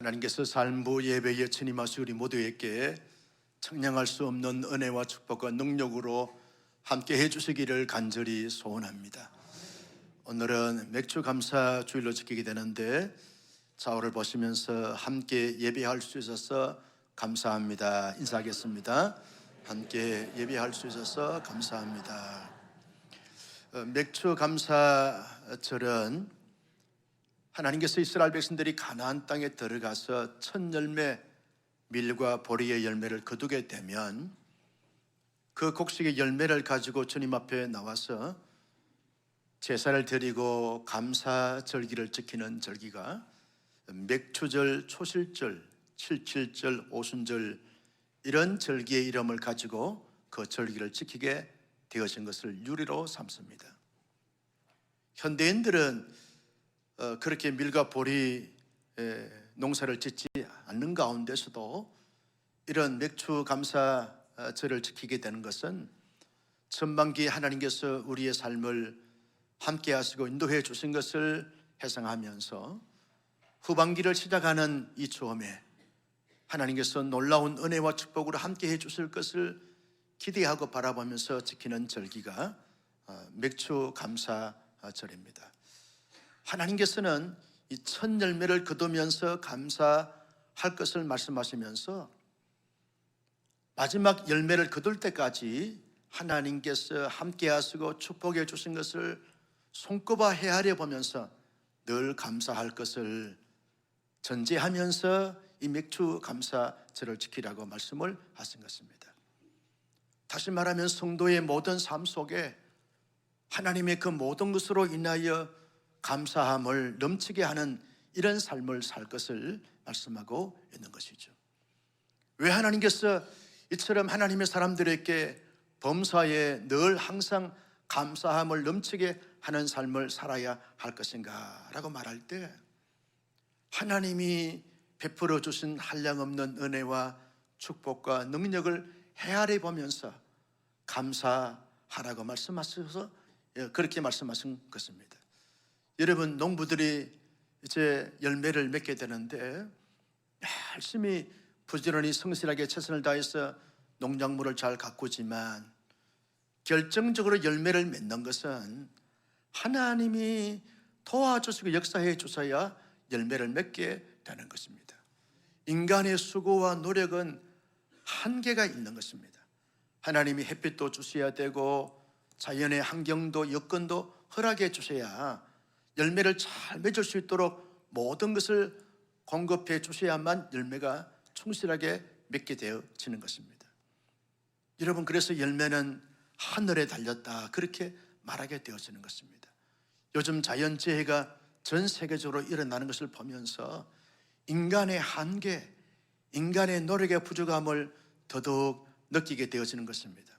하나님께서 삶부 예배에 진임하시 우리 모두에게 청량할 수 없는 은혜와 축복과 능력으로 함께 해주시기를 간절히 소원합니다. 오늘은 맥주 감사 주일로 지키게 되는데 좌우를 보시면서 함께 예배할 수 있어서 감사합니다. 인사하겠습니다. 함께 예배할 수 있어서 감사합니다. 맥주 감사절은 하나님께서 이스라엘 백성들이 가나안 땅에 들어가서 첫 열매 밀과 보리의 열매를 거두게 되면 그 곡식의 열매를 가지고 주님 앞에 나와서 제사를 드리고 감사 절기를 지키는 절기가 맥추절, 초실절, 칠칠절, 오순절 이런 절기의 이름을 가지고 그 절기를 지키게 되어진 것을 유리로 삼습니다. 현대인들은 그렇게 밀과 보리 농사를 짓지 않는 가운데서도 이런 맥주 감사절을 지키게 되는 것은 전반기 하나님께서 우리의 삶을 함께 하시고 인도해 주신 것을 회상하면서 후반기를 시작하는 이 처음에 하나님께서 놀라운 은혜와 축복으로 함께 해 주실 것을 기대하고 바라보면서 지키는 절기가 맥주 감사절입니다. 하나님께서는 이 첫 열매를 거두면서 감사할 것을 말씀하시면서 마지막 열매를 거둘 때까지 하나님께서 함께 하시고 축복해 주신 것을 손꼽아 헤아려 보면서 늘 감사할 것을 전제하면서 이 맥주 감사절을 지키라고 말씀을 하신 것입니다. 다시 말하면 성도의 모든 삶 속에 하나님의 그 모든 것으로 인하여 감사함을 넘치게 하는 이런 삶을 살 것을 말씀하고 있는 것이죠. 왜 하나님께서 이처럼 하나님의 사람들에게 범사에 늘 항상 감사함을 넘치게 하는 삶을 살아야 할 것인가 라고 말할 때 하나님이 베풀어 주신 한량없는 은혜와 축복과 능력을 헤아려 보면서 감사하라고 말씀하셔서 그렇게 말씀하신 것입니다. 여러분, 농부들이 이제 열매를 맺게 되는데 열심히 부지런히 성실하게 최선을 다해서 농작물을 잘 가꾸지만 결정적으로 열매를 맺는 것은 하나님이 도와주시고 역사해 주셔야 열매를 맺게 되는 것입니다. 인간의 수고와 노력은 한계가 있는 것입니다. 하나님이 햇빛도 주셔야 되고 자연의 환경도 여건도 허락해 주셔야 열매를 잘 맺을 수 있도록 모든 것을 공급해 주셔야만 열매가 충실하게 맺게 되어지는 것입니다. 여러분, 그래서 열매는 하늘에 달렸다 그렇게 말하게 되어지는 것입니다. 요즘 자연재해가 전 세계적으로 일어나는 것을 보면서 인간의 한계, 인간의 노력의 부족함을 더더욱 느끼게 되어지는 것입니다.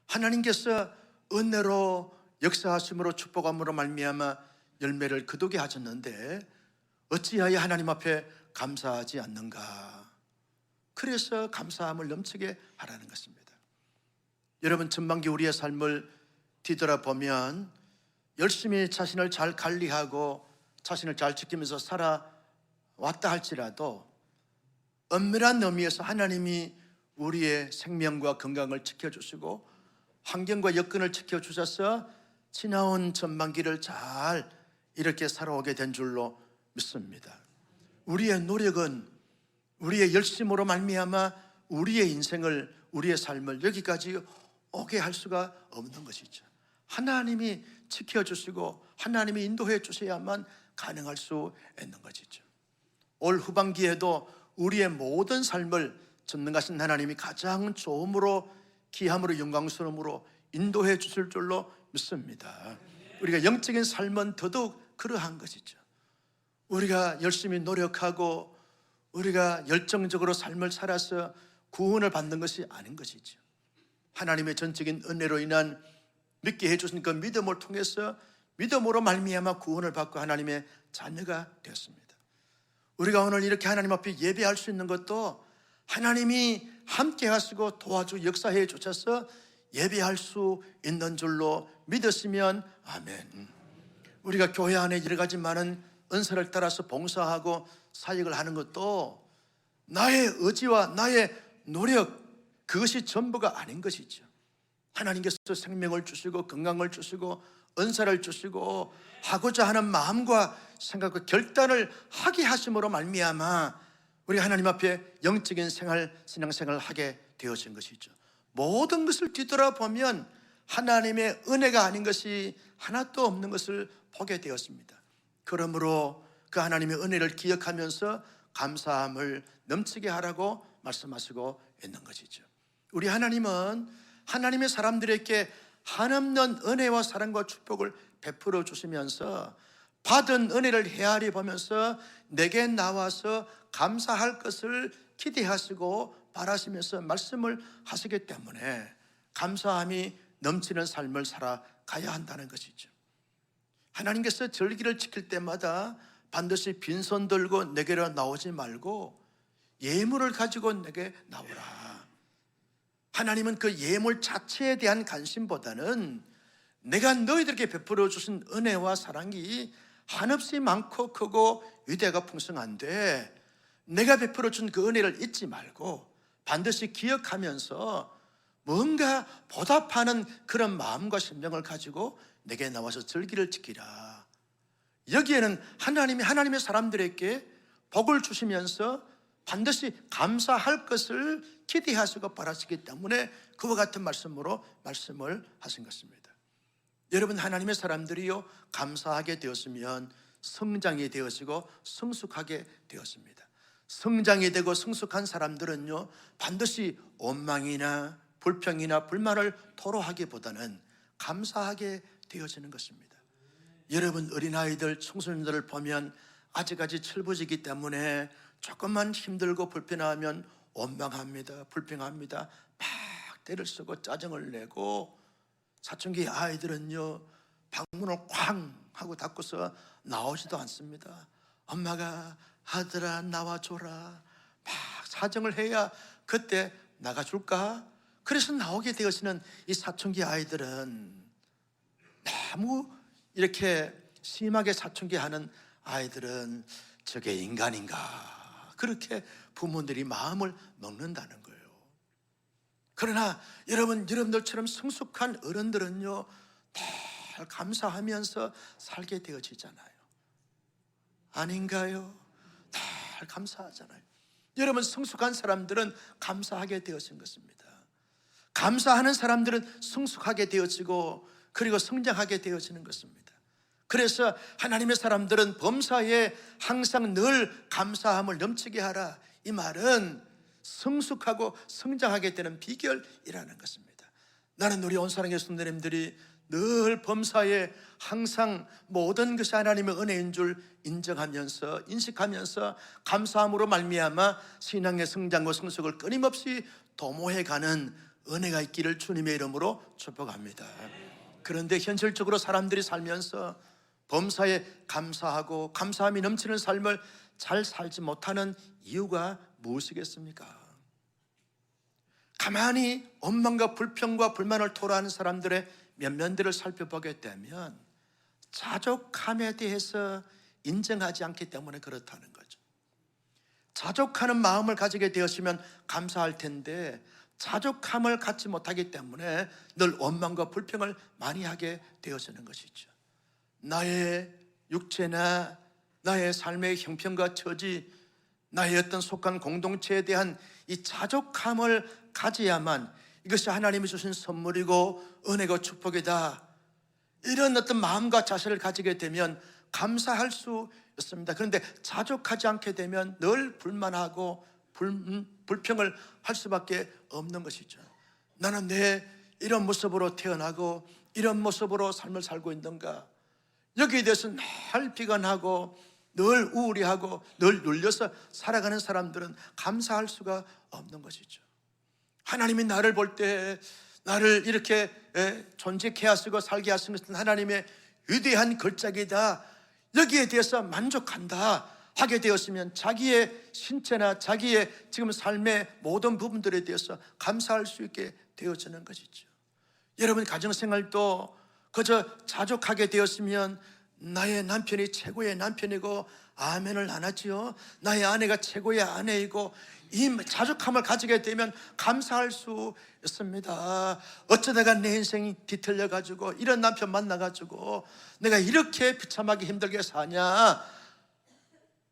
하나님께서 은혜로 역사하심으로 축복함으로 말미암아 열매를 거두게 하셨는데 어찌하여 하나님 앞에 감사하지 않는가? 그래서 감사함을 넘치게 하라는 것입니다. 여러분, 전반기 우리의 삶을 뒤돌아보면 열심히 자신을 잘 관리하고 자신을 잘 지키면서 살아왔다 할지라도 엄밀한 의미에서 하나님이 우리의 생명과 건강을 지켜주시고 환경과 여건을 지켜주셔서 지나온 전반기를 잘 이렇게 살아오게 된 줄로 믿습니다. 우리의 노력은 우리의 열심으로 말미암아 우리의 인생을, 우리의 삶을 여기까지 오게 할 수가 없는 것이죠. 하나님이 지켜주시고 하나님이 인도해 주셔야만 가능할 수 있는 것이죠. 올 후반기에도 우리의 모든 삶을 전능하신 하나님이 가장 좋음으로 기함으로 영광스러움으로 인도해 주실 줄로 믿습니다. 우리가 영적인 삶은 더더욱 그러한 것이죠. 우리가 열심히 노력하고 우리가 열정적으로 삶을 살아서 구원을 받는 것이 아닌 것이죠. 하나님의 전적인 은혜로 인한 믿게 해주신 그 믿음을 통해서 믿음으로 말미암아 구원을 받고 하나님의 자녀가 되었습니다. 우리가 오늘 이렇게 하나님 앞에 예배할 수 있는 것도 하나님이 함께 하시고 도와주고 역사해 주셔서 예배할 수 있는 줄로 믿었으면 아멘. 우리가 교회 안에 여러 가지 많은 은사를 따라서 봉사하고 사역을 하는 것도 나의 의지와 나의 노력, 그것이 전부가 아닌 것이죠. 하나님께서 생명을 주시고 건강을 주시고 은사를 주시고 하고자 하는 마음과 생각과 결단을 하게 하심으로 말미암아 우리 하나님 앞에 영적인 생활, 신앙생활을 하게 되어진 것이죠. 모든 것을 뒤돌아보면 하나님의 은혜가 아닌 것이 하나도 없는 것을 보게 되었습니다. 그러므로 그 하나님의 은혜를 기억하면서 감사함을 넘치게 하라고 말씀하시고 있는 것이죠. 우리 하나님은 하나님의 사람들에게 한없는 은혜와 사랑과 축복을 베풀어 주시면서 받은 은혜를 헤아려 보면서 내게 나와서 감사할 것을 기대하시고 바라시면서 말씀을 하시기 때문에 감사함이 넘치는 삶을 살아가야 한다는 것이죠. 하나님께서 절기를 지킬 때마다 반드시 빈손 들고 내게로 나오지 말고 예물을 가지고 내게 나오라. 하나님은 그 예물 자체에 대한 관심보다는 내가 너희들에게 베풀어 주신 은혜와 사랑이 한없이 많고 크고 위대가 풍성한데 내가 베풀어 준 그 은혜를 잊지 말고 반드시 기억하면서 뭔가 보답하는 그런 마음과 심정을 가지고 내게 나와서 절기를 지키라. 여기에는 하나님이 하나님의 사람들에게 복을 주시면서 반드시 감사할 것을 기대하시고 바라시기 때문에 그와 같은 말씀으로 말씀을 하신 것입니다. 여러분, 하나님의 사람들이요 감사하게 되었으면 성장이 되어지고 성숙하게 되었습니다. 성장이 되고 성숙한 사람들은요 반드시 원망이나 불평이나 불만을 토로하기보다는 감사하게 되어지는 것입니다. 여러분, 어린아이들, 청소년들을 보면 아직까지 철부지기 때문에 조금만 힘들고 불편하면 원망합니다, 불평합니다, 막 때를 쓰고 짜증을 내고, 사춘기 아이들은요 방문을 쾅 하고 닫고서 나오지도 않습니다. 엄마가 아들아 나와줘라 막 사정을 해야 그때 나가줄까? 그래서 나오게 되어지는 이 사춘기 아이들은 너무 이렇게 심하게 사춘기 하는 아이들은 저게 인간인가 그렇게 부모들이 마음을 먹는다는 거예요. 그러나 여러분들처럼 성숙한 어른들은요 늘 감사하면서 살게 되어지잖아요. 아닌가요? 늘 감사하잖아요. 여러분, 성숙한 사람들은 감사하게 되어진 것입니다. 감사하는 사람들은 성숙하게 되어지고 그리고 성장하게 되어지는 것입니다. 그래서 하나님의 사람들은 범사에 항상 늘 감사함을 넘치게 하라, 이 말은 성숙하고 성장하게 되는 비결이라는 것입니다. 나는 우리 온사랑의 성도님들이 늘 범사에 항상 모든 것이 하나님의 은혜인 줄 인정하면서 인식하면서 감사함으로 말미암아 신앙의 성장과 성숙을 끊임없이 도모해가는 은혜가 있기를 주님의 이름으로 축복합니다. 그런데 현실적으로 사람들이 살면서 범사에 감사하고 감사함이 넘치는 삶을 잘 살지 못하는 이유가 무엇이겠습니까? 가만히 원망과 불평과 불만을 토로하는 사람들의 면면들을 살펴보게 되면 자족함에 대해서 인정하지 않기 때문에 그렇다는 거죠. 자족하는 마음을 가지게 되었으면 감사할 텐데 자족함을 갖지 못하기 때문에 늘 원망과 불평을 많이 하게 되어지는 것이죠. 나의 육체나 나의 삶의 형편과 처지, 나의 어떤 속한 공동체에 대한 이 자족함을 가져야만 이것이 하나님이 주신 선물이고 은혜고 축복이다, 이런 어떤 마음과 자세를 가지게 되면 감사할 수 있습니다. 그런데 자족하지 않게 되면 늘 불만하고 불평을 할 수밖에 없는 것이죠. 나는 내 이런 모습으로 태어나고 이런 모습으로 삶을 살고 있는가, 여기에 대해서 늘 비관하고 늘 우울해하고 늘 눌려서 살아가는 사람들은 감사할 수가 없는 것이죠. 하나님이 나를 볼 때 나를 이렇게 존재케 하시고 살게 하신 것은 하나님의 위대한 걸작이다, 여기에 대해서 만족한다 하게 되었으면 자기의 신체나 자기의 지금 삶의 모든 부분들에 대해서 감사할 수 있게 되어지는 것이죠. 여러분, 가정생활도 그저 자족하게 되었으면 나의 남편이 최고의 남편이고 아멘을 안 하지요. 나의 아내가 최고의 아내이고 이 자족함을 가지게 되면 감사할 수 있습니다. 어쩌다가 내 인생이 뒤틀려 가지고 이런 남편 만나 가지고 내가 이렇게 비참하게 힘들게 사냐,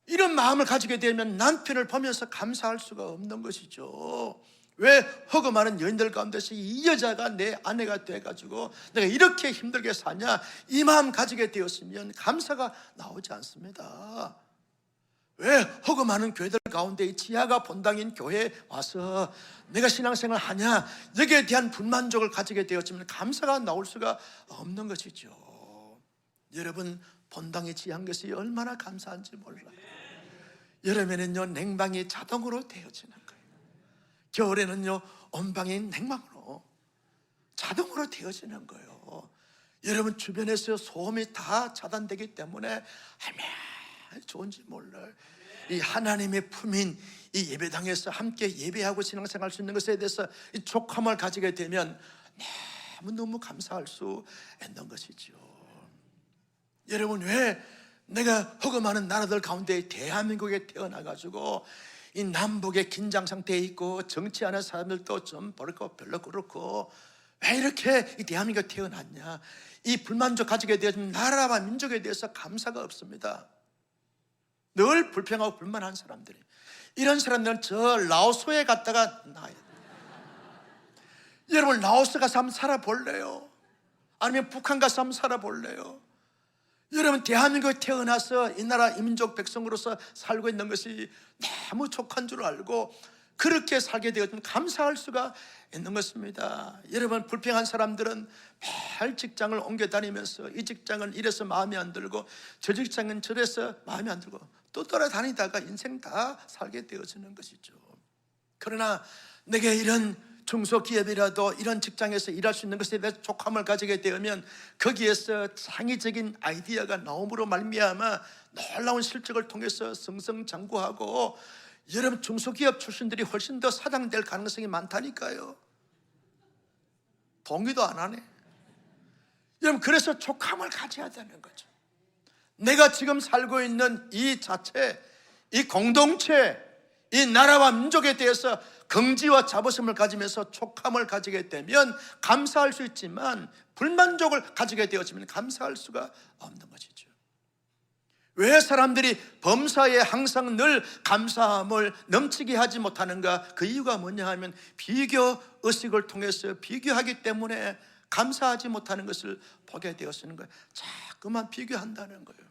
이런 마음을 가지게 되면 남편을 보면서 감사할 수가 없는 것이죠. 왜 허구 많은 여인들 가운데서 이 여자가 내 아내가 돼가지고 내가 이렇게 힘들게 사냐, 이 마음 가지게 되었으면 감사가 나오지 않습니다. 왜 허구 많은 교회들 가운데 이 지하가 본당인 교회에 와서 내가 신앙생활 하냐, 여기에 대한 불만족을 가지게 되었지만 감사가 나올 수가 없는 것이죠. 여러분, 본당에 지한 것이 얼마나 감사한지 몰라요. 여름에는요 냉방이 자동으로 되어지는 거예요. 겨울에는요 온방이 냉방으로 자동으로 되어지는 거예요. 여러분, 주변에서 소음이 다 차단되기 때문에 얼마나 좋은지 몰라요. 이 하나님의 품인 이 예배당에서 함께 예배하고 신앙생활 할 수 있는 것에 대해서 이 족함을 가지게 되면 너무 감사할 수 있는 것이죠. 여러분, 왜 내가 허구 많은 나라들 가운데 대한민국에 태어나가지고 이 남북의 긴장 상태에 있고 정치하는 사람들도 좀 별로 그렇고 왜 이렇게 이 대한민국에 태어났냐, 이 불만족 가지게 되면 나라와 민족에 대해서 감사가 없습니다. 늘 불평하고 불만한 사람들이, 이런 사람들은 저 라오스에 갔다가 나야 돼요. 여러분, 라오스 가서 한번 살아볼래요? 아니면 북한 가서 한번 살아볼래요? 여러분, 대한민국에 태어나서 이 나라 이민족 백성으로서 살고 있는 것이 너무 족한 줄 알고 그렇게 살게 되었으면 감사할 수가 있는 것입니다. 여러분, 불평한 사람들은 매일 직장을 옮겨 다니면서 이 직장은 이래서 마음에 안 들고 저 직장은 저래서 마음에 안 들고 또 돌아다니다가 인생 다 살게 되어지는 것이죠. 그러나 내게 이런 중소기업이라도 이런 직장에서 일할 수 있는 것에 대해서 족함을 가지게 되면 거기에서 창의적인 아이디어가 나옴으로 말미암아 놀라운 실적을 통해서 승승장구하고, 여러분, 중소기업 출신들이 훨씬 더 사장 될 가능성이 많다니까요. 동의도 안 하네. 여러분, 그래서 족함을 가져야 되는 거죠. 내가 지금 살고 있는 이 자체, 이 공동체, 이 나라와 민족에 대해서 긍지와 자부심을 가지면서 촉함을 가지게 되면 감사할 수 있지만 불만족을 가지게 되어지면 감사할 수가 없는 것이죠. 왜 사람들이 범사에 항상 늘 감사함을 넘치게 하지 못하는가? 그 이유가 뭐냐 하면 비교 의식을 통해서 비교하기 때문에 감사하지 못하는 것을 보게 되었는 거예요. 자꾸만 비교한다는 거예요.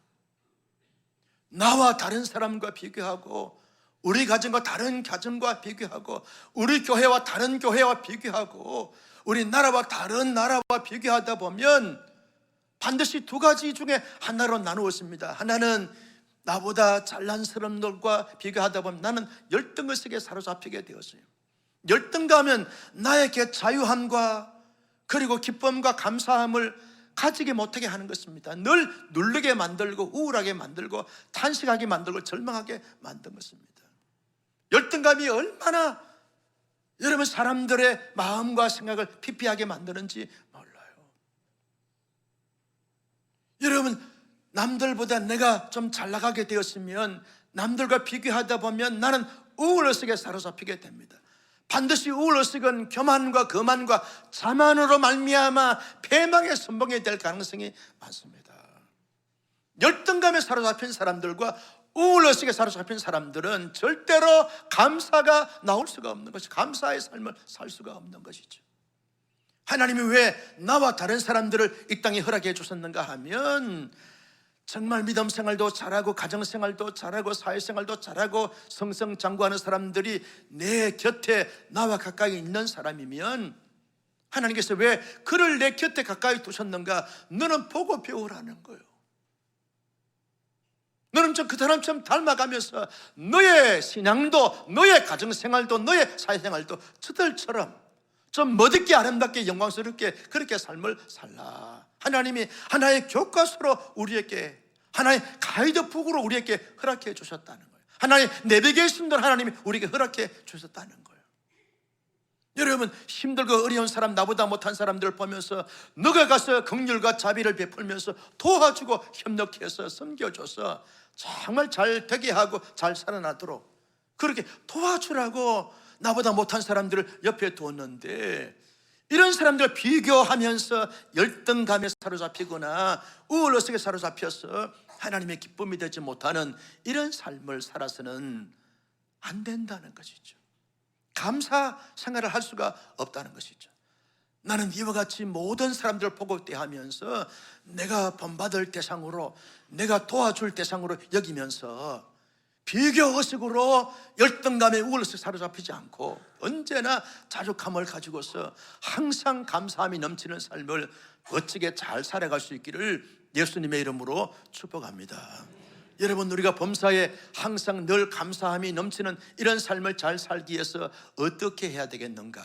나와 다른 사람과 비교하고, 우리 가정과 다른 가정과 비교하고, 우리 교회와 다른 교회와 비교하고, 우리 나라와 다른 나라와 비교하다 보면 반드시 두 가지 중에 하나로 나누었습니다. 하나는 나보다 잘난 사람들과 비교하다 보면 나는 열등의식에 사로잡히게 되었어요. 열등감은 나에게 자유함과 그리고 기쁨과 감사함을 가지게 못하게 하는 것입니다. 늘 누르게 만들고 우울하게 만들고 탄식하게 만들고 절망하게 만든 것입니다. 열등감이 얼마나 여러분 사람들의 마음과 생각을 피폐하게 만드는지 몰라요. 여러분, 남들보다 내가 좀 잘 나가게 되었으면 남들과 비교하다 보면 나는 우울의식에 사로잡히게 됩니다. 반드시 우울의식은 교만과 거만과 자만으로 말미암아 패망의 선봉이 될 가능성이 많습니다. 열등감에 사로잡힌 사람들과 우울의식에 사로잡힌 사람들은 절대로 감사가 나올 수가 없는 것이죠. 감사의 삶을 살 수가 없는 것이죠. 하나님이 왜 나와 다른 사람들을 이 땅에 허락해 주셨는가 하면 정말 믿음 생활도 잘하고 가정생활도 잘하고 사회생활도 잘하고 성성장구하는 사람들이 내 곁에 나와 가까이 있는 사람이면 하나님께서 왜 그를 내 곁에 가까이 두셨는가? 너는 보고 배우라는 거예요. 너는 좀 그 사람처럼 닮아가면서 너의 신앙도 너의 가정생활도 너의 사회생활도 저들처럼 좀 멋있게 아름답게 영광스럽게 그렇게 삶을 살라. 하나님이 하나의 교과서로 우리에게, 하나의 가이드북으로 우리에게 허락해 주셨다는 거예요. 하나의 내비게이션도 하나님이 우리에게 허락해 주셨다는 거예요. 여러분, 힘들고 어려운 사람, 나보다 못한 사람들을 보면서 너가 가서 긍휼과 자비를 베풀면서 도와주고 협력해서 섬겨줘서 정말 잘 되게 하고 잘 살아나도록 그렇게 도와주라고 나보다 못한 사람들을 옆에 두었는데, 이런 사람들 비교하면서 열등감에 사로잡히거나 우울 의식에 사로잡혀서 하나님의 기쁨이 되지 못하는 이런 삶을 살아서는 안 된다는 것이죠. 감사 생활을 할 수가 없다는 것이죠. 나는 이와 같이 모든 사람들을 보고 대하면서 내가 본받을 대상으로, 내가 도와줄 대상으로 여기면서 비교의식으로 열등감에 우울해서 사로잡히지 않고 언제나 자족함을 가지고서 항상 감사함이 넘치는 삶을 멋지게 잘 살아갈 수 있기를 예수님의 이름으로 축복합니다. 여러분, 우리가 범사에 항상 늘 감사함이 넘치는 이런 삶을 잘 살기 위해서 어떻게 해야 되겠는가?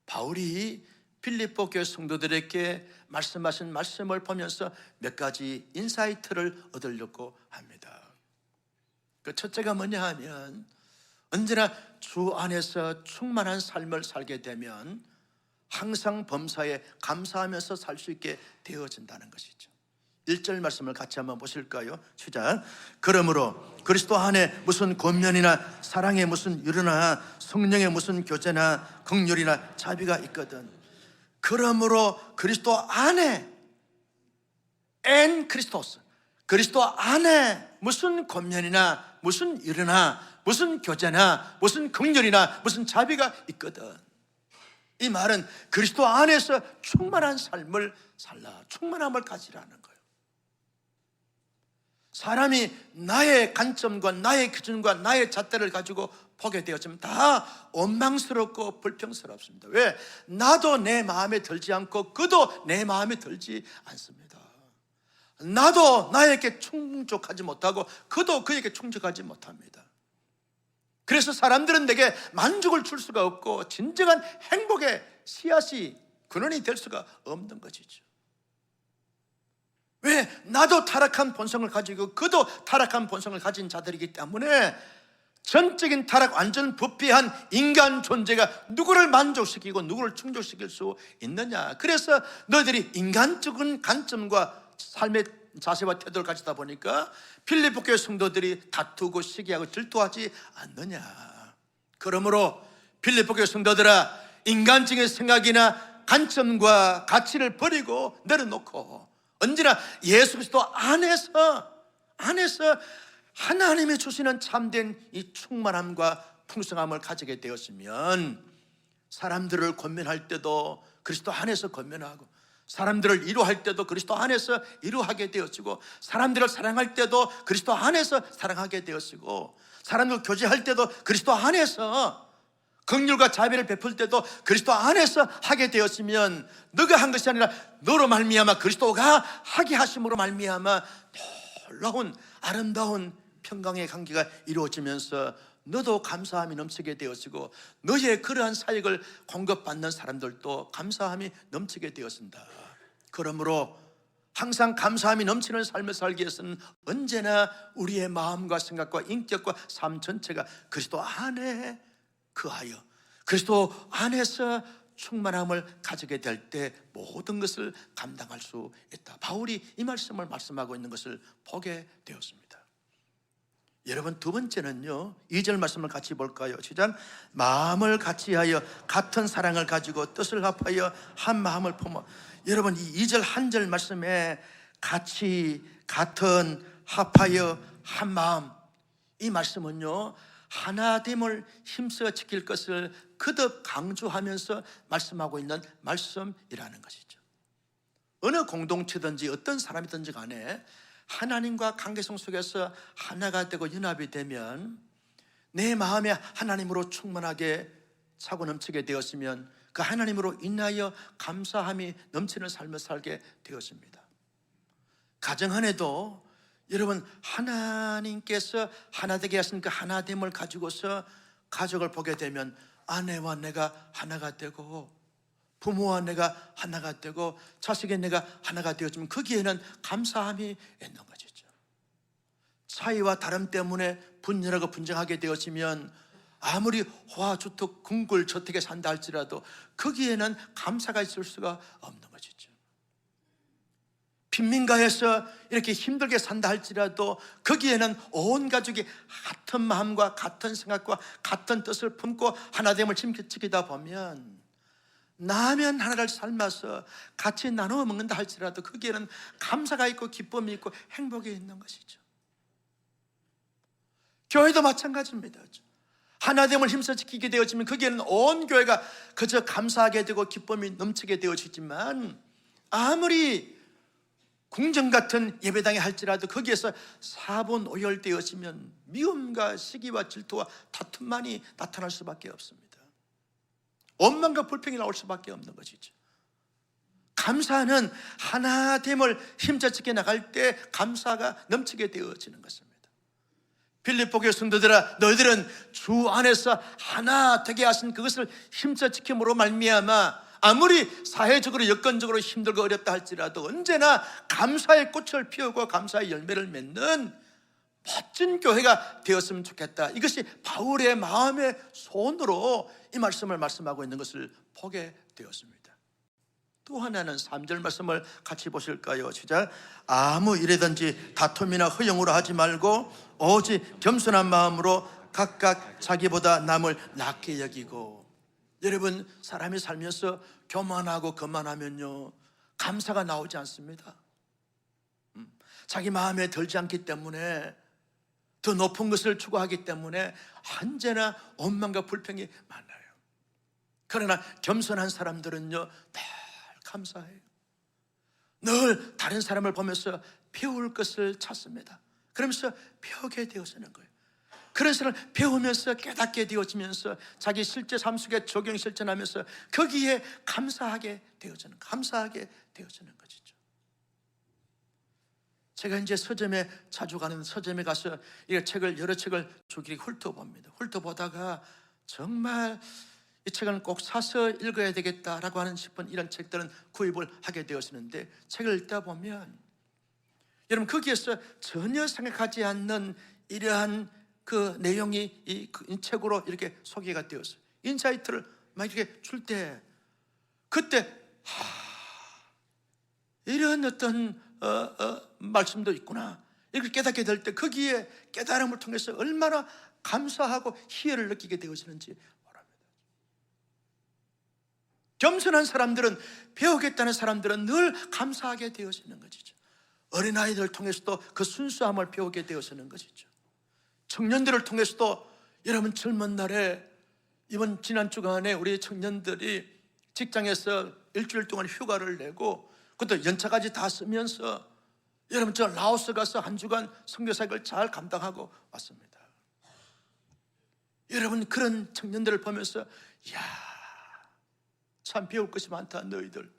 바울이 빌립보 교회 성도들에게 말씀하신 말씀을 보면서 몇 가지 인사이트를 얻으려고 합니다. 그 첫째가 뭐냐 하면, 언제나 주 안에서 충만한 삶을 살게 되면 항상 범사에 감사하면서 살 수 있게 되어진다는 것이죠. 1절 말씀을 같이 한번 보실까요? 시작. 그러므로 그리스도 안에 무슨 권면이나 사랑에 무슨 유르나 성령의 무슨 교제나 긍휼이나 자비가 있거든. 그러므로 그리스도 안에, 엔 크리스토스, 그리스도 안에 무슨 권면이나 무슨 유르나 무슨 교제나 무슨 긍휼이나 무슨 자비가 있거든. 이 말은 그리스도 안에서 충만한 삶을 살라, 충만함을 가지라는 거예요. 사람이 나의 관점과 나의 기준과 나의 잣대를 가지고 보게 되었지만 다 원망스럽고 불평스럽습니다. 왜? 나도 내 마음에 들지 않고 그도 내 마음에 들지 않습니다. 나도 나에게 충족하지 못하고 그도 그에게 충족하지 못합니다. 그래서 사람들은 내게 만족을 줄 수가 없고 진정한 행복의 씨앗이 근원이 될 수가 없는 것이죠. 왜? 나도 타락한 본성을 가지고 그도 타락한 본성을 가진 자들이기 때문에 전적인 타락, 완전 부패한 인간 존재가 누구를 만족시키고 누구를 충족시킬 수 있느냐. 그래서 너희들이 인간적인 관점과 삶의 자세와 태도를 가지다 보니까 빌립보 교회 성도들이 다투고 시기하고 질투하지 않느냐. 그러므로 빌립보 교회 성도들아, 인간적인 생각이나 관점과 가치를 버리고 내려놓고 언제나 예수 그리스도 안에서 하나님이 주시는 참된 이 충만함과 풍성함을 가지게 되었으면 사람들을 권면할 때도 그리스도 안에서 권면하고, 사람들을 위로할 때도 그리스도 안에서 위로하게 되었고, 사람들을 사랑할 때도 그리스도 안에서 사랑하게 되었고, 사람들 교제할 때도 그리스도 안에서, 긍휼과 자비를 베풀 때도 그리스도 안에서 하게 되었으면 너가 한 것이 아니라 너로 말미암아 그리스도가 하게 하심으로 말미암아 놀라운 아름다운 평강의 관계가 이루어지면서 너도 감사함이 넘치게 되었고, 너의 그러한 사역을 공급받는 사람들도 감사함이 넘치게 되었습니다. 그러므로 항상 감사함이 넘치는 삶을 살기 위해서는 언제나 우리의 마음과 생각과 인격과 삶 전체가 그리스도 안에 거하여 그리스도 안에서 충만함을 가지게 될 때 모든 것을 감당할 수 있다. 바울이 이 말씀을 말씀하고 있는 것을 보게 되었습니다. 여러분, 두 번째는요, 2절 말씀을 같이 볼까요? 시작. 마음을 같이하여 같은 사랑을 가지고 뜻을 합하여 한 마음을 품어. 여러분, 이 2절 한 절 말씀에 같이, 같은, 합하여 한 마음, 이 말씀은요 하나됨을 힘써 지킬 것을 거듭 강조하면서 말씀하고 있는 말씀이라는 것이죠. 어느 공동체든지 어떤 사람이든지 간에 하나님과 관계성 속에서 하나가 되고 연합이 되면 내 마음에 하나님으로 충만하게 차고 넘치게 되었으면 그 하나님으로 인하여 감사함이 넘치는 삶을 살게 되었습니다. 가정 안에도 여러분, 하나님께서 하나 되게 하신 그 하나됨을 가지고서 가족을 보게 되면 아내와 내가 하나가 되고, 부모와 내가 하나가 되고, 자식의 내가 하나가 되어지면 거기에는 감사함이 있는 것이죠. 차이와 다름 때문에 분열하고 분쟁하게 되었으면 아무리 호화주택, 궁궐저택에 산다 할지라도 거기에는 감사가 있을 수가 없는 것이죠. 빈민가에서 이렇게 힘들게 산다 할지라도 거기에는 온 가족이 같은 마음과 같은 생각과 같은 뜻을 품고 하나됨을 지키다 보면, 라면 하나를 삶아서 같이 나누어 먹는다 할지라도 거기에는 감사가 있고 기쁨이 있고 행복이 있는 것이죠. 교회도 마찬가지입니다. 하나됨을 힘써 지키게 되어지면 거기에는 온 교회가 그저 감사하게 되고 기쁨이 넘치게 되어지지만, 아무리 궁정 같은 예배당에 할지라도 거기에서 사분오열되어지면 미움과 시기와 질투와 다툼만이 나타날 수밖에 없습니다. 원망과 불평이 나올 수밖에 없는 것이죠. 감사는 하나됨을 힘써 지켜 나갈 때 감사가 넘치게 되어지는 것입니다. 빌립보 교회 성도들아, 너희들은 주 안에서 하나 되게 하신 그것을 힘써 지킴으로 말미암아 아무리 사회적으로 여건적으로 힘들고 어렵다 할지라도 언제나 감사의 꽃을 피우고 감사의 열매를 맺는 멋진 교회가 되었으면 좋겠다. 이것이 바울의 마음의 소원으로 이 말씀을 말씀하고 있는 것을 보게 되었습니다. 또 하나는 3절 말씀을 같이 보실까요? 시작. 아무 일에든지 다툼이나 허용으로 하지 말고 오직 겸손한 마음으로 각각 자기보다 남을 낮게 여기고. 여러분, 사람이 살면서 교만하고 거만하면요, 감사가 나오지 않습니다. 자기 마음에 들지 않기 때문에, 더 높은 것을 추구하기 때문에 언제나 원망과 불평이 많아요. 그러나 겸손한 사람들은요, 늘 감사해요. 늘 다른 사람을 보면서 배울 것을 찾습니다. 그러면서 배우게 되어지는 거예요. 그래서 배우면서 깨닫게 되어지면서 자기 실제 삶 속에 적용 실천하면서 거기에 감사하게 되어지는 것이죠. 제가 이제 서점에 자주 가는 서점에 가서 여러 책을 주기를 훑어봅니다. 훑어보다가 정말 이 책은 꼭 사서 읽어야 되겠다라고 하는 싶은 이런 책들은 구입을 하게 되었는데, 책을 읽다 보면 여러분 거기에서 전혀 생각하지 않는 이러한 그 내용이 이 책으로 이렇게 소개가 되었어요. 인사이트를 막 이렇게 줄 때, 그때 이런 어떤 말씀도 있구나, 이렇게 깨닫게 될 때 거기에 깨달음을 통해서 얼마나 감사하고 희열을 느끼게 되어지는지 모릅니다. 겸손한 사람들은, 배우겠다는 사람들은 늘 감사하게 되어지는 것이죠. 어린아이들을 통해서도 그 순수함을 배우게 되어지는 것이죠. 청년들을 통해서도, 여러분 젊은 날에 이번 지난 주간에 우리 청년들이 직장에서 일주일 동안 휴가를 내고 그것도 연차까지 다 쓰면서 여러분 저 라오스 가서 한 주간 선교사역을 잘 감당하고 왔습니다. 여러분 그런 청년들을 보면서 이야, 참 배울 것이 많다. 너희들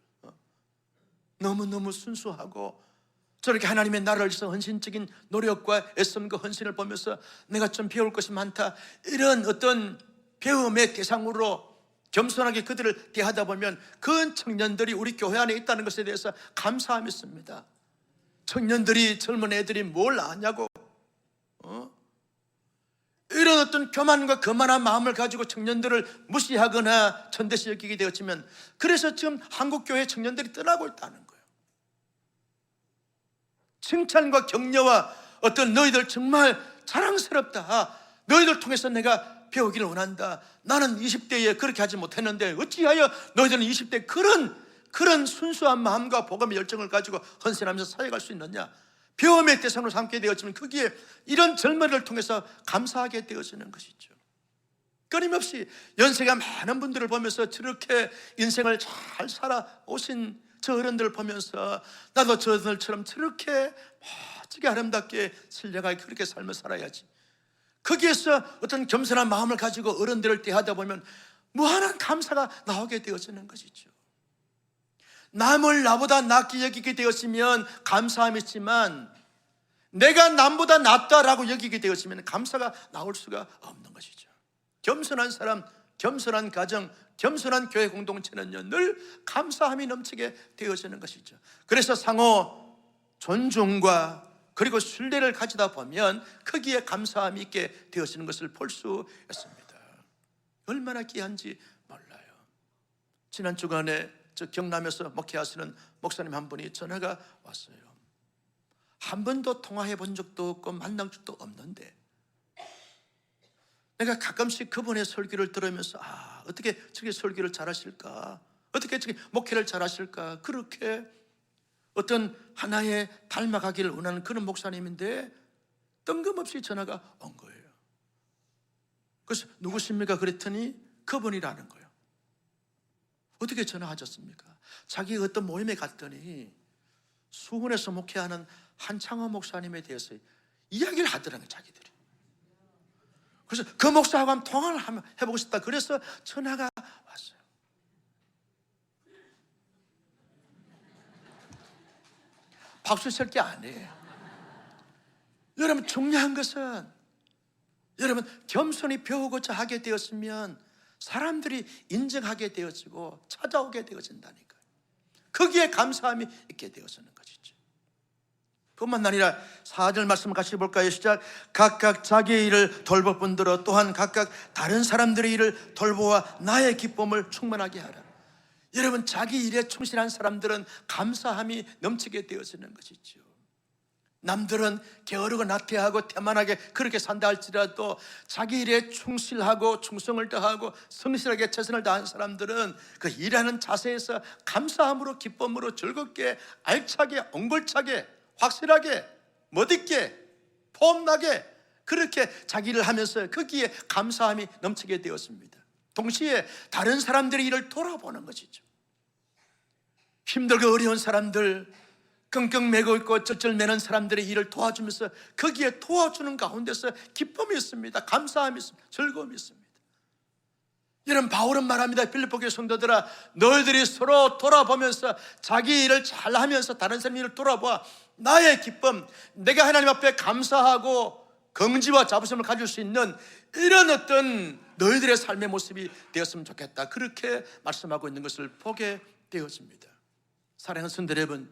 너무너무 순수하고 저렇게 하나님의 나라를 위해서 헌신적인 노력과 애씀과 헌신을 보면서 내가 좀 배울 것이 많다. 이런 어떤 배움의 대상으로 겸손하게 그들을 대하다 보면 그 청년들이 우리 교회 안에 있다는 것에 대해서 감사함이 있습니다. 청년들이, 젊은 애들이 뭘 아냐고 이런 어떤 교만과 거만한 마음을 가지고 청년들을 무시하거나 천대시 여기게 되었지만, 그래서 지금 한국교회 청년들이 떠나고 있다는 거예요. 칭찬과 격려와 어떤 너희들 정말 자랑스럽다, 너희들 통해서 내가 배우기를 원한다, 나는 20대에 그렇게 하지 못했는데 어찌하여 너희들은 20대에 그런 순수한 마음과 복음의 열정을 가지고 헌신하면서 사역할 수 있느냐. 배움의 대상으로 삼게 되었지만 거기에 이런 젊은이를 통해서 감사하게 되어지는 것이죠. 끊임없이 연세가 많은 분들을 보면서 저렇게 인생을 잘 살아오신 저 어른들을 보면서 나도 저들처럼 저렇게 멋지게 아름답게 신령하게 그렇게 삶을 살아야지. 거기에서 어떤 겸손한 마음을 가지고 어른들을 대하다 보면 무한한 감사가 나오게 되어지는 것이죠. 남을 나보다 낫게 여기게 되었으면 감사함이 있지만, 내가 남보다 낫다라고 여기게 되었으면 감사가 나올 수가 없는 것이죠. 겸손한 사람, 겸손한 가정, 겸손한 교회 공동체는요 늘 감사함이 넘치게 되어지는 것이죠. 그래서 상호 존중과 그리고 신뢰를 가지다 보면 거기에 감사함이 있게 되어지는 것을 볼 수 있습니다. 얼마나 귀한지 몰라요. 지난 주간에 저 경남에서 목회하시는 목사님 한 분이 전화가 왔어요. 한 번도 통화해 본 적도 없고 만난 적도 없는데 내가 가끔씩 그분의 설교를 들으면서 어떻게 저게 설교를 잘하실까, 어떻게 저게 목회를 잘하실까, 그렇게 어떤 하나의 닮아가기를 원하는 그런 목사님인데 뜬금없이 전화가 온 거예요. 그래서 누구십니까? 그랬더니 그분이라는 거예요. 어떻게 전화하셨습니까? 자기가 어떤 모임에 갔더니 수원에서 목회하는 한창호 목사님에 대해서 이야기를 하더라는 거예요, 자기들이. 그래서 그 목사하고 한번 통화를 해보고 싶다. 그래서 전화가 왔어요. 박수 칠 게 아니에요. 여러분, 중요한 것은 여러분 겸손히 배우고자 하게 되었으면 사람들이 인정하게 되어지고 찾아오게 되어진다니까요. 거기에 감사함이 있게 되어지는 것이죠. 뿐만 아니라 4절 말씀 같이 볼까요? 시작. 각각 자기의 일을 돌볼 뿐더러 또한 각각 다른 사람들의 일을 돌보아 나의 기쁨을 충만하게 하라. 여러분, 자기 일에 충실한 사람들은 감사함이 넘치게 되어지는 것이죠. 남들은 게으르고 나태하고 태만하게 그렇게 산다 할지라도 자기 일에 충실하고 충성을 다하고 성실하게 최선을 다한 사람들은 그 일하는 자세에서 감사함으로 기쁨으로 즐겁게 알차게 옹골차게 확실하게 멋있게 폼나게 그렇게 자기 일을 하면서 거기에 감사함이 넘치게 되었습니다. 동시에 다른 사람들의 일을 돌아보는 것이죠. 힘들고 어려운 사람들, 끙끙 매고 있고 쩔쩔매는 사람들의 일을 도와주면서 거기에 도와주는 가운데서 기쁨이 있습니다. 감사함이 있습니다. 즐거움이 있습니다. 여러분, 바울은 말합니다. 빌립보 교회 성도들아, 너희들이 서로 돌아보면서 자기 일을 잘하면서 다른 사람 일을 돌아봐 나의 기쁨, 내가 하나님 앞에 감사하고 긍지와 자부심을 가질 수 있는 이런 어떤 너희들의 삶의 모습이 되었으면 좋겠다. 그렇게 말씀하고 있는 것을 보게 되었습니다. 사랑하는 성도 여러분,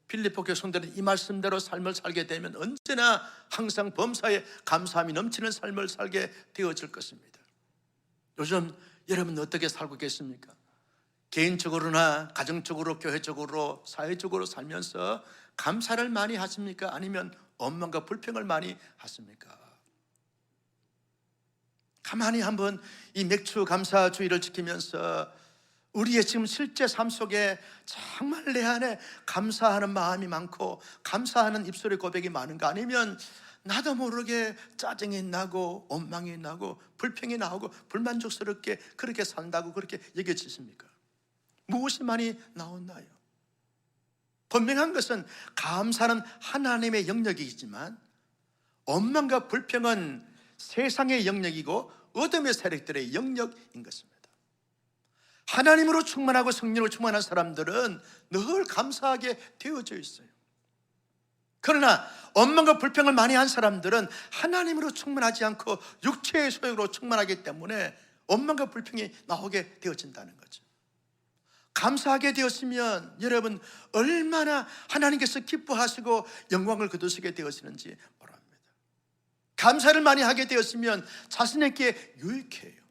빌립보 교회 성도들은 이 말씀대로 삶을 살게 되면 언제나 항상 범사에 감사함이 넘치는 삶을 살게 되어질 것입니다. 요즘 여러분 어떻게 살고 계십니까? 개인적으로나 가정적으로 교회적으로 사회적으로 살면서 감사를 많이 하십니까? 아니면 원망과 불평을 많이 하십니까? 가만히 한번 이 맥주 감사주의를 지키면서 우리의 지금 실제 삶 속에 정말 내 안에 감사하는 마음이 많고 감사하는 입술의 고백이 많은가, 아니면 나도 모르게 짜증이 나고 원망이 나고 불평이 나오고 불만족스럽게 그렇게 산다고 그렇게 여겨지십니까? 무엇이 많이 나오나요? 분명한 것은 감사는 하나님의 영역이지만 원망과 불평은 세상의 영역이고 어둠의 세력들의 영역인 것입니다. 하나님으로 충만하고 성령으로 충만한 사람들은 늘 감사하게 되어져 있어요. 그러나 원망과 불평을 많이 한 사람들은 하나님으로 충만하지 않고 육체의 소욕으로 충만하기 때문에 원망과 불평이 나오게 되어진다는 거죠. 감사하게 되었으면 여러분 얼마나 하나님께서 기뻐하시고 영광을 거두시게 되어지는지 모릅니다. 감사를 많이 하게 되었으면 자신에게 유익해요.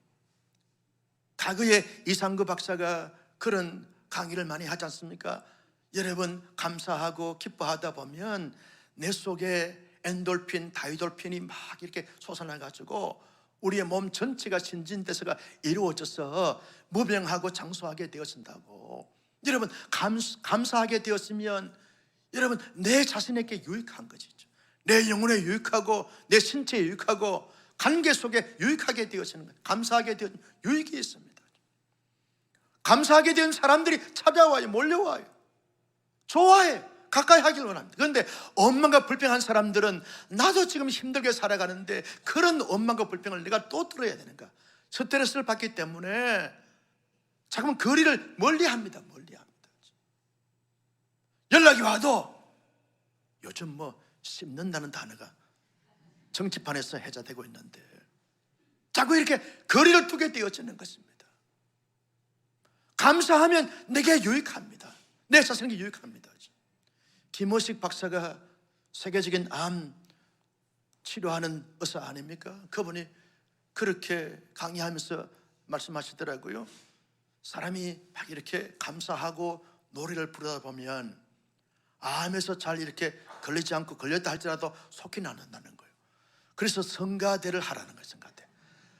과거에 이상구 박사가 그런 강의를 많이 하지 않습니까? 여러분, 감사하고 기뻐하다 보면 내 속에 엔돌핀, 다이돌핀이 막 이렇게 솟아나가지고 우리의 몸 전체가 신진대사가 이루어져서 무병하고 장수하게 되어진다고. 여러분, 감사하게 되었으면 여러분 내 자신에게 유익한 것이죠. 내 영혼에 유익하고 내 신체에 유익하고 관계 속에 유익하게 되어지는 거예요. 감사하게 되어지는 유익이 있습니다. 감사하게 된 사람들이 찾아와요. 몰려와요. 좋아해. 가까이 하길 원합니다. 그런데 원망과 불평한 사람들은 나도 지금 힘들게 살아가는데 그런 원망과 불평을 내가 또 들어야 되는가? 스트레스를 받기 때문에 자꾸만 거리를 멀리합니다. 멀리합니다. 연락이 와도 요즘 뭐 씹는다는 단어가 정치판에서 해자되고 있는데 자꾸 이렇게 거리를 두게 되어지는 것입니다. 감사하면 내게 유익합니다. 내 자신에게 유익합니다. 김호식 박사가 세계적인 암 치료하는 의사 아닙니까? 그분이 그렇게 강의하면서 말씀하시더라고요. 사람이 막 이렇게 감사하고 노래를 부르다 보면 암에서 잘 이렇게 걸리지 않고 걸렸다 할지라도 속이 나는다는 거예요. 그래서 성가대를 하라는 거예요.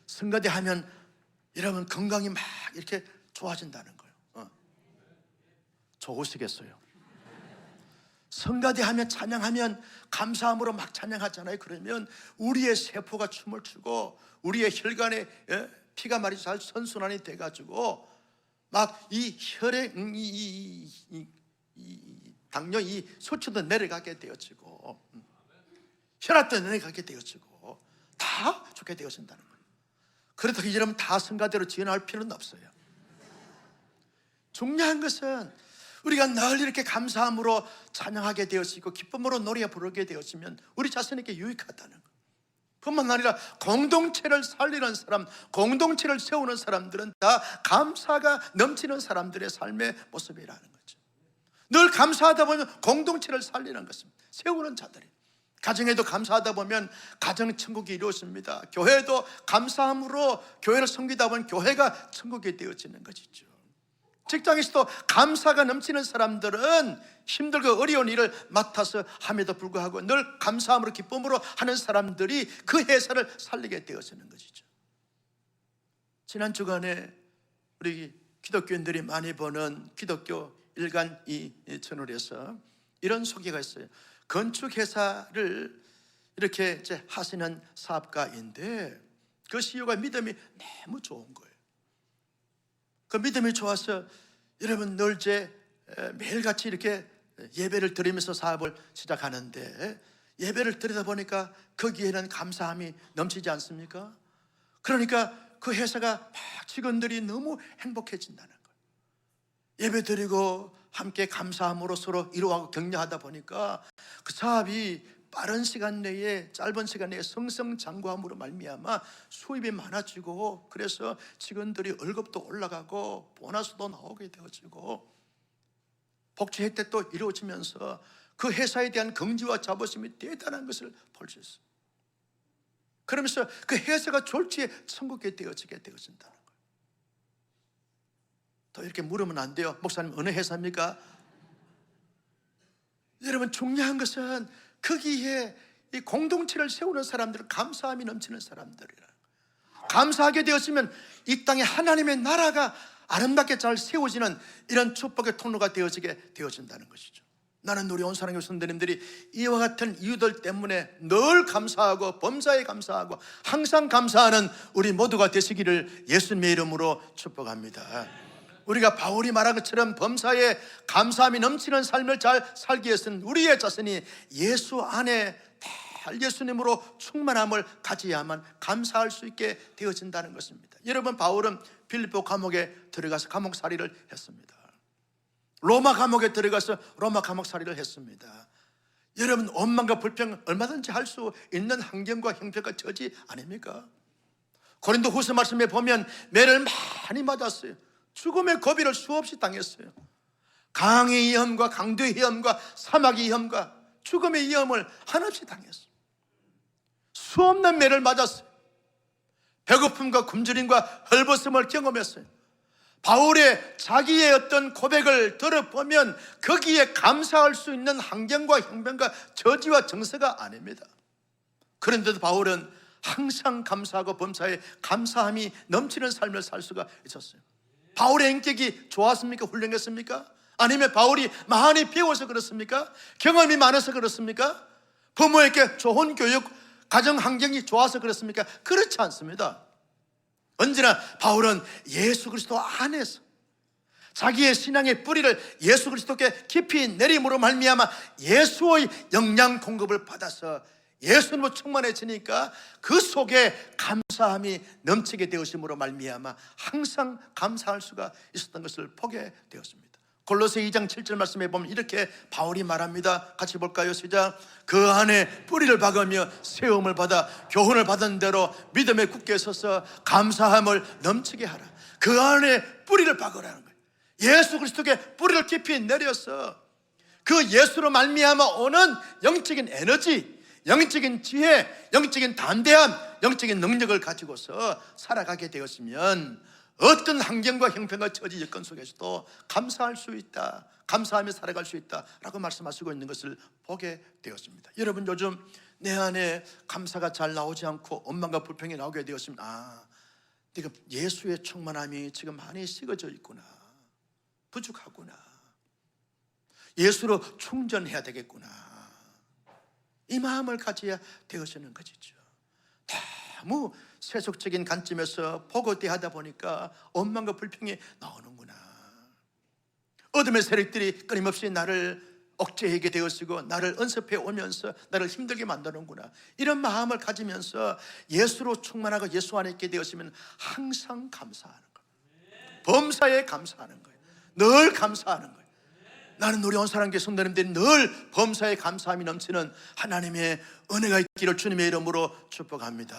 성가대 하면 여러분 건강이 막 이렇게 좋아진다는 거예요. 좋으시겠어요? 성가대 하면, 찬양하면, 감사함으로 막 찬양하잖아요. 그러면 우리의 세포가 춤을 추고 우리의 혈관에 피가 말이 잘 선순환이 돼가지고 막 이 혈액, 당뇨 이 수치도 내려가게 되어지고 혈압도 내려가게 되어지고 다 좋게 되어진다는 거예요. 그렇다고 여러분 다 성가대로 지어나올 필요는 없어요. 중요한 것은 우리가 늘 이렇게 감사함으로 찬양하게 되어지고 기쁨으로 노래 부르게 되어지면 우리 자신에게 유익하다는 거예요. 뿐만 아니라 공동체를 살리는 사람, 공동체를 세우는 사람들은 다 감사가 넘치는 사람들의 삶의 모습이라는 거죠. 늘 감사하다 보면 공동체를 살리는 것입니다. 세우는 자들이. 가정에도 감사하다 보면 가정 천국이 이루어집니다. 교회도 감사함으로 교회를 섬기다 보면 교회가 천국이 되어지는 것이죠. 직장에서도 감사가 넘치는 사람들은 힘들고 어려운 일을 맡아서 함에도 불구하고 늘 감사함으로 기쁨으로 하는 사람들이 그 회사를 살리게 되어지는 것이죠. 지난 주간에 우리 기독교인들이 많이 보는 기독교 일간 이 채널에서 이런 소개가 있어요. 건축회사를 이렇게 이제 하시는 사업가인데 그 CEO가 믿음이 너무 좋은 거예요. 그 믿음이 좋아서 여러분 늘 이제 매일같이 이렇게 예배를 드리면서 사업을 시작하는데 예배를 드리다 보니까 거기에는 감사함이 넘치지 않습니까? 그러니까 그 회사가 막 직원들이 너무 행복해진다는 거예요. 예배 드리고 함께 감사함으로 서로 위로하고 격려하다 보니까 그 사업이 빠른 시간 내에, 짧은 시간 내에 승승장구함으로 말미암아 수입이 많아지고 그래서 직원들이 월급도 올라가고 보너스도 나오게 되어지고 복지 혜택도 이루어지면서 그 회사에 대한 긍지와 자부심이 대단한 것을 볼 수 있어요. 그러면서 그 회사가 졸지에 천국에 되어지게 되어진다는 거예요. 또 이렇게 물으면 안 돼요. 목사님 어느 회사입니까? 여러분 중요한 것은 거기에 이 공동체를 세우는 사람들은 감사함이 넘치는 사람들이라. 감사하게 되었으면 이 땅에 하나님의 나라가 아름답게 잘 세워지는 이런 축복의 통로가 되어지게 되어진다는 것이죠. 나는 우리 온사랑교회 선생님들이 이와 같은 이유들 때문에 늘 감사하고 범사에 감사하고 항상 감사하는 우리 모두가 되시기를 예수님의 이름으로 축복합니다. 우리가 바울이 말한 것처럼 범사에 감사함이 넘치는 삶을 잘 살기 위해서는 우리의 자신이 예수 안에 달 예수님으로 충만함을 가져야만 감사할 수 있게 되어진다는 것입니다. 여러분 바울은 빌립보 감옥에 들어가서 감옥살이를 했습니다. 로마 감옥에 들어가서 로마 감옥살이를 했습니다. 여러분 원망과 불평 얼마든지 할 수 있는 환경과 형편과 처지 아닙니까? 고린도 후서 말씀에 보면 매를 많이 맞았어요. 죽음의 고비를 수없이 당했어요. 강의 위험과 강도의 위험과 사막의 위험과 죽음의 위험을 한없이 당했어요. 수없는 매를 맞았어요. 배고픔과 굶주림과 헐벗음을 경험했어요. 바울의 자기의 어떤 고백을 들어보면 거기에 감사할 수 있는 환경과 형편과 저지와 정서가 아닙니다. 그런데도 바울은 항상 감사하고 범사에 감사함이 넘치는 삶을 살 수가 있었어요. 바울의 인격이 좋았습니까? 훌륭했습니까? 아니면 바울이 많이 배워서 그렇습니까? 경험이 많아서 그렇습니까? 부모에게 좋은 교육, 가정 환경이 좋아서 그렇습니까? 그렇지 않습니다. 언제나 바울은 예수 그리스도 안에서 자기의 신앙의 뿌리를 예수 그리스도께 깊이 내림으로 말미암아 예수의 영양 공급을 받아서 예수님으로 충만해지니까 그 속에 감사함이 넘치게 되었음으로 말미암아 항상 감사할 수가 있었던 것을 보게 되었습니다. 골로새 2장 7절 말씀에 보면 이렇게 바울이 말합니다. 같이 볼까요? 시작. 그 안에 뿌리를 박으며 세움을 받아 교훈을 받은 대로 믿음에 굳게 서서 감사함을 넘치게 하라. 그 안에 뿌리를 박으라는 거예요. 예수 그리스도께 뿌리를 깊이 내려서 그 예수로 말미암아 오는 영적인 에너지, 영적인 지혜, 영적인 담대함, 영적인 능력을 가지고서 살아가게 되었으면 어떤 환경과 형편과 처지 여건 속에서도 감사할 수 있다, 감사하며 살아갈 수 있다라고 말씀하시고 있는 것을 보게 되었습니다. 여러분, 요즘 내 안에 감사가 잘 나오지 않고 원망과 불평이 나오게 되었습니다. 내가 예수의 충만함이 지금 많이 식어져 있구나, 부족하구나, 예수로 충전해야 되겠구나, 이 마음을 가져야 되어지는 것이죠. 너무 세속적인 관점에서 보고 대하다 보니까 원망과 불평이 나오는구나. 어둠의 세력들이 끊임없이 나를 억제하게 되었고 나를 언습해 오면서 나를 힘들게 만드는구나, 이런 마음을 가지면서 예수로 충만하고 예수 안에 있게 되었으면 항상 감사하는 거예요. 범사에 감사하는 거예요. 늘 감사하는 거예요. 나는 우리 온사랑교회 성도님들이 늘 범사에 감사함이 넘치는 하나님의 은혜가 있기를 주님의 이름으로 축복합니다.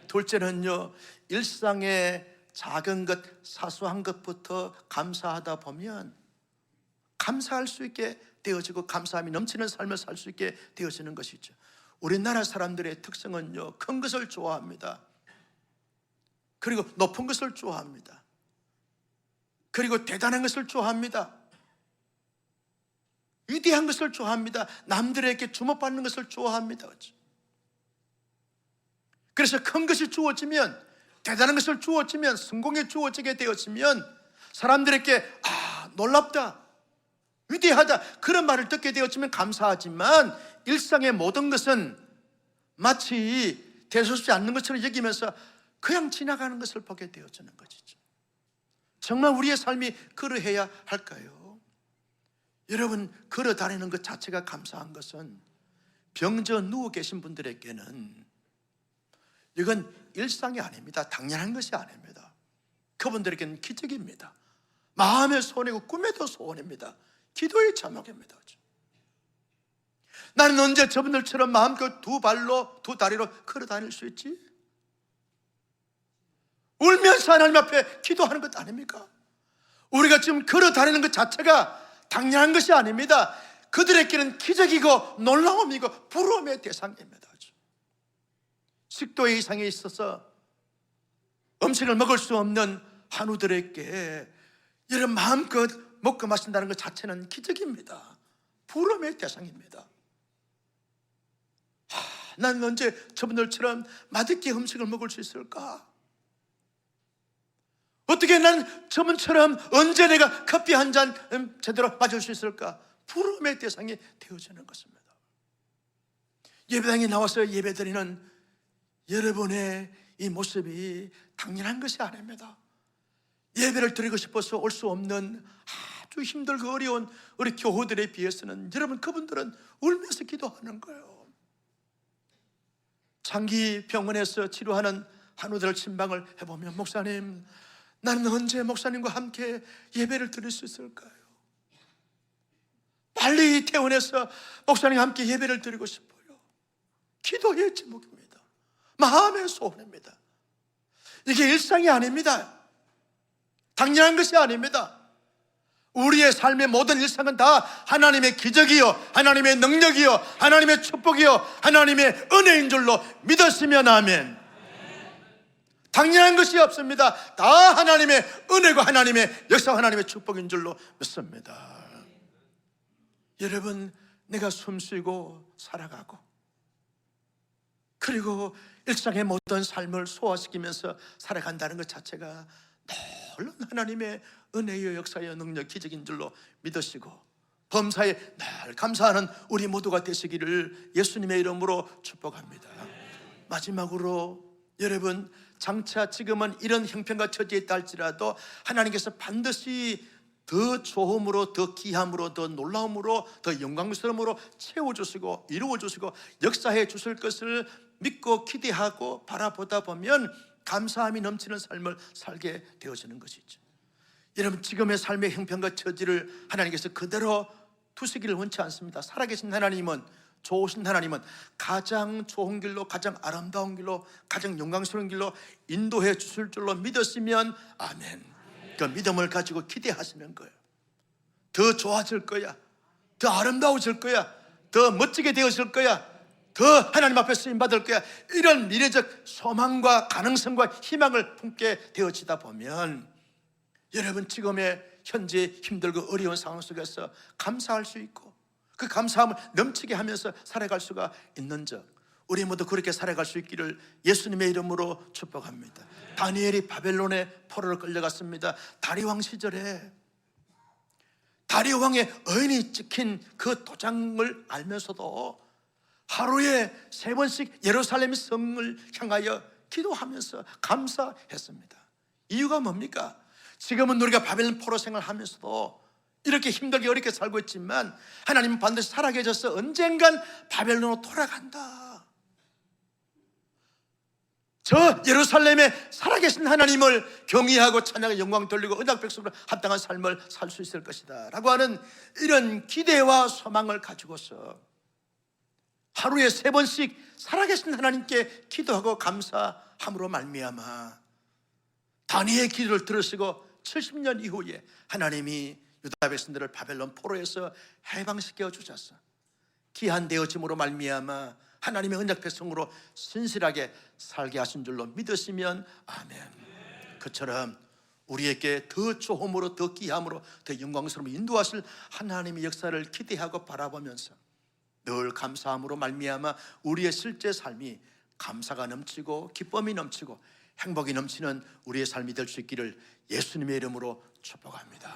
둘째는요, 일상의 작은 것, 사소한 것부터 감사하다 보면 감사할 수 있게 되어지고 감사함이 넘치는 삶을 살 수 있게 되어지는 것이죠. 우리나라 사람들의 특성은요, 큰 것을 좋아합니다. 그리고 높은 것을 좋아합니다. 그리고 대단한 것을 좋아합니다. 위대한 것을 좋아합니다. 남들에게 주목받는 것을 좋아합니다. 그래서 큰 것이 주어지면, 대단한 것을 주어지면, 성공이 주어지게 되었으면 사람들에게 놀랍다, 위대하다, 그런 말을 듣게 되었으면 감사하지만 일상의 모든 것은 마치 대수롭지 않는 것처럼 여기면서 그냥 지나가는 것을 보게 되어지는 것이죠. 정말 우리의 삶이 그러해야 할까요? 여러분, 걸어 다니는 것 자체가 감사한 것은 병져 누워 계신 분들에게는 이건 일상이 아닙니다. 당연한 것이 아닙니다. 그분들에게는 기적입니다. 마음의 소원이고 꿈에도 소원입니다. 기도의 제목입니다. 나는 언제 저분들처럼 마음껏 두 발로 두 다리로 걸어 다닐 수 있지? 울면서 하나님 앞에 기도하는 것 아닙니까? 우리가 지금 걸어 다니는 것 자체가 당연한 것이 아닙니다. 그들에게는 기적이고 놀라움이고 부러움의 대상입니다. 식도의 이상이 있어서 음식을 먹을 수 없는 한우들에게 이런 마음껏 먹고 마신다는 것 자체는 기적입니다. 부러움의 대상입니다. 나는 언제 저분들처럼 맛있게 음식을 먹을 수 있을까? 어떻게 난 저분처럼 언제 내가 커피 한 잔 제대로 마실 수 있을까? 부러움의 대상이 되어지는 것입니다. 예배당에 나와서 예배드리는 여러분의 이 모습이 당연한 것이 아닙니다. 예배를 드리고 싶어서 올 수 없는 아주 힘들고 어려운 우리 교우들에 비해서는 여러분, 그분들은 울면서 기도하는 거예요. 장기 병원에서 치료하는 한우들을 침방을 해보면, 목사님, 나는 언제 목사님과 함께 예배를 드릴 수 있을까요? 빨리 퇴원해서 목사님과 함께 예배를 드리고 싶어요. 기도의 제목입니다. 마음의 소원입니다. 이게 일상이 아닙니다. 당연한 것이 아닙니다. 우리의 삶의 모든 일상은 다 하나님의 기적이요, 하나님의 능력이요, 하나님의 축복이요, 하나님의 은혜인 줄로 믿었으면 아멘. 당연한 것이 없습니다. 다 하나님의 은혜고 하나님의 역사, 하나님의 축복인 줄로 믿습니다. 여러분, 내가 숨쉬고 살아가고 그리고 일상의 모든 삶을 소화시키면서 살아간다는 것 자체가 놀라운 하나님의 은혜의 역사의 능력, 기적인 줄로 믿으시고 범사에 늘 감사하는 우리 모두가 되시기를 예수님의 이름으로 축복합니다. 마지막으로 여러분, 장차 지금은 이런 형편과 처지에 있다 할지라도 하나님께서 반드시 더 좋음으로, 더 귀함으로, 더 놀라움으로, 더 영광스러움으로 채워주시고 이루어주시고 역사해 주실 것을 믿고 기대하고 바라보다 보면 감사함이 넘치는 삶을 살게 되어지는 것이죠. 여러분, 지금의 삶의 형편과 처지를 하나님께서 그대로 두시기를 원치 않습니다. 살아계신 하나님은, 좋으신 하나님은 가장 좋은 길로, 가장 아름다운 길로, 가장 영광스러운 길로 인도해 주실 줄로 믿었으면 아멘. 그 믿음을 가지고 기대하시는 거예요. 더 좋아질 거야, 더 아름다워질 거야, 더 멋지게 되어질 거야, 더 하나님 앞에 쓰임받을 거야, 이런 미래적 소망과 가능성과 희망을 품게 되어지다 보면 여러분 지금의 현재 힘들고 어려운 상황 속에서 감사할 수 있고 그 감사함을 넘치게 하면서 살아갈 수가 있는 점, 우리 모두 그렇게 살아갈 수 있기를 예수님의 이름으로 축복합니다. 다니엘이 바벨론의 포로로 끌려갔습니다. 다리왕 시절에 다리왕의 어인이 찍힌 그 도장을 알면서도 하루에 3번씩 예루살렘 성을 향하여 기도하면서 감사했습니다. 이유가 뭡니까? 지금은 우리가 바벨론 포로 생활하면서도 이렇게 힘들게 어렵게 살고 있지만 하나님은 반드시 살아계셔서 언젠간 바벨론으로 돌아간다. 저 예루살렘에 살아계신 하나님을 경외하고 찬양의 영광 돌리고 언약 백성으로 합당한 삶을 살 수 있을 것이다 라고 하는 이런 기대와 소망을 가지고서 하루에 3번씩 살아계신 하나님께 기도하고 감사함으로 말미암아 다니엘의 기도를 들으시고 70년 이후에 하나님이 유다 백성들을 바벨론 포로에서 해방시켜 주셔서 귀한 되어짐으로 말미암아 하나님의 언약 백성으로 신실하게 살게 하신 줄로 믿으시면 아멘. 그처럼 우리에게 더 좋음으로 더 귀함으로 더 영광스러운 인도하실 하나님의 역사를 기대하고 바라보면서 늘 감사함으로 말미암아 우리의 실제 삶이 감사가 넘치고 기쁨이 넘치고 행복이 넘치는 우리의 삶이 될 수 있기를 예수님의 이름으로 축복합니다.